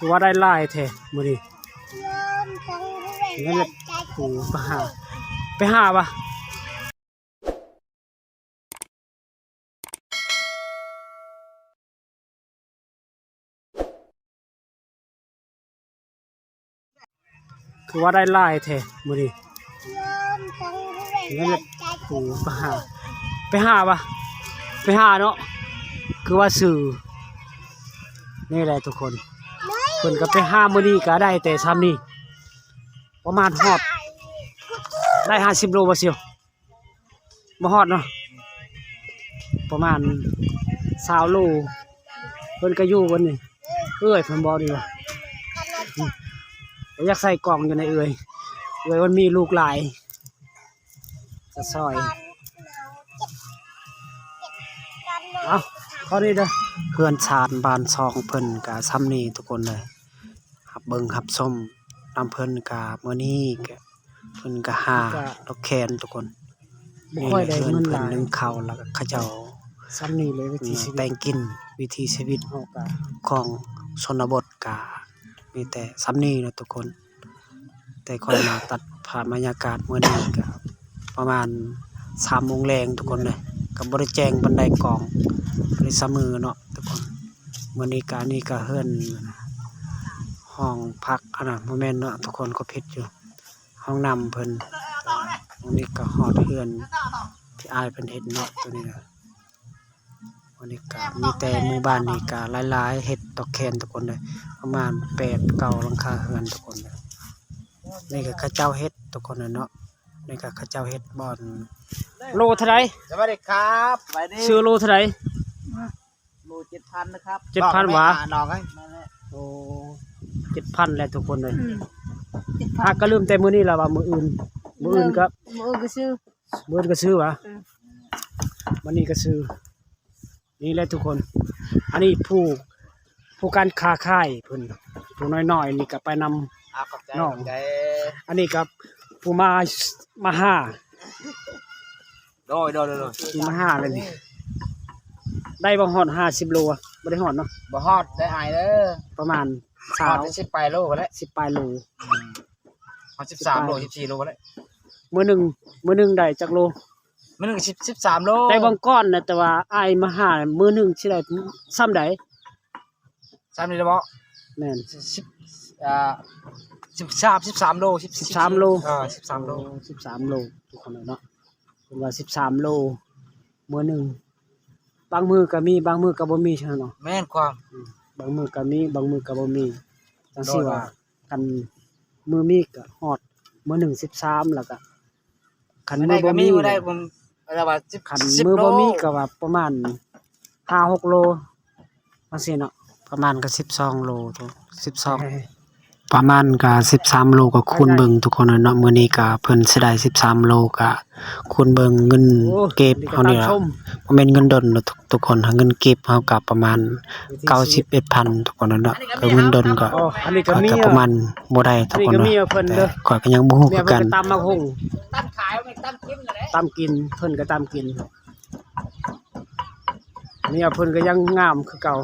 คือว่าได้หลายแท้มื้อนี้งั้นแหละโอ้ไปหาปะคือว่าได้หลายแท้มื้อนี้งั้นแหละโอ้ไปหาปะไปหาเนาะคือว่าสื่อนี่แหละทุกคนเพิ่นก็ไปหามื้อนี้ก็ได้แต่ซ้ำนี้ประมาณฮอดได้50 โลบ่เซียวบ่ฮอดเนาะประมาณ20 โลเพิ่นก็อยู่บนนี่เอ้ยเพิ่นบ่ดีว่าอยากใส่กล่องอยู่ในเอ้ยมันมีลูกหลายจะซอยเอาข้อนี้เด้อเพื่อนชาญบ้านซองเพิ่นก็ซ้ำนี้ทุกคนเลยหับเบิ่งหับส้มนำเพิ่นก็มื้อนี้ก็เพิ่นก็หาดอกแคนทุกคนบ่ค่อยได้เงินหลายนึงข้าวแล้วก็เขาเจ้าซ้ำนี้เลยวิธีชีวิตแต่งกินวิถีชีวิตของชนบทก็มีแต่ซ้ำนี้นะทุกคนแต่ค่อยมาตัดผ่านบรรยากาศมื้อนี้ก็ประมาณ3 โมงแรงทุกคนเลยก็บ่ได้แจ้งปานใดกองบ่ได้เสมอเนาะทุกคนมื้อนี้ก็นี่ก็เฮือนห้องพักอันนั้นบ่แม่นเนาะทุกคนก็ผิดอยู่ห้องน้ำเพิ่นอันนี้ก็ฮอดเฮือนที่อ้ายเพิ่นเฮ็ดเนาะตัวนี้ก็วันนี้ก็มีแต่หมู่บ้านนี่ก็หลายๆเฮ็ดดอกแคนทุกคนเลยประมาณ8-9 หลังคาเฮือนทุกคนเลยนี่ก็เขาเจ้าเฮ็ดทุกคนเนาะนี่ก็เขาเจ้าเฮ็ดบ่อนโลเท่าไหร่สวัสดีครับไปดิซื้อโลเท่าไหร่โล7,000นะครับ7,000หวะน้องไงโอ้7,000แล้วทุกคนเลยก็ลืมแต่มื้อนี้ล่ะว่ามื้ออื่นก็ซื้อมื้ออื่นก็ซื้อวะวันนี้ก็ซื้อนี่แหละทุกคนอันนี้ผู้การค้าขายเพิ่นผู้น้อยๆนี่ก็ไปนำน้องอันนี้ครับผู้มาหาโดยที่มาหาเลยนี่ได้บ่ฮอด50 โลอ่ะบ่ได้ฮอดเนาะบ่ฮอดได้อายเด้อประมาณฮอดได้10 ปลายโลก็แล้ว10 ปลายโลฮอด13 โล14 โลก็แล้วมื้อหนึงได้จักโลมื้อนึง13 โลแต่บางก้อนน่ะแต่ว่าอ้ายมาหามื้อหนึงสิได้ซ้ำใดซ้ำนี่ล่ะบ่แม่น13 โล13 โล13 โล13 โลทุกคนเนาะเพิ่นว่า13 โลมื้อหนึงบางมื้อก็มีบางมื้อก็บ่มีใช่เนาะแม่นความบางมื้อก็มีบางมื้อก็บ่มีจังซี่ว่าคันมื้อมีก็ฮอดมื้อหนึง13แล้วก็คันมื้อบ่มีได้ผมแล้วว่าคันมื้อบ่มีก็ว่าประมาณ5-6 โลจังซี่เนาะประมาณก็12 โลทุก12ประมาณก็13 โลก็คูณเบิ่งทุกคนเนาะมื้อนี้ก็เพิ่นสิได้13 โลก็คูณเบิ่งเงินเก็บเฮานี่ล่ะบ่แม่นเงินดอนเนาะทุกคนเงินเก็บเฮาก็ประมาณ 91,000 ทุกคนเนาะก็เงินดอนก็ประมาณบ่ได้ทุกคนเนาะข้อยก็ยังบ่ฮู้คือกันตำมาคงตำขายไม่ตำกินนั่นแหละตำกินเพิ่นก็ตำกินเมียเพิ่นก็ยังงามคือเก่า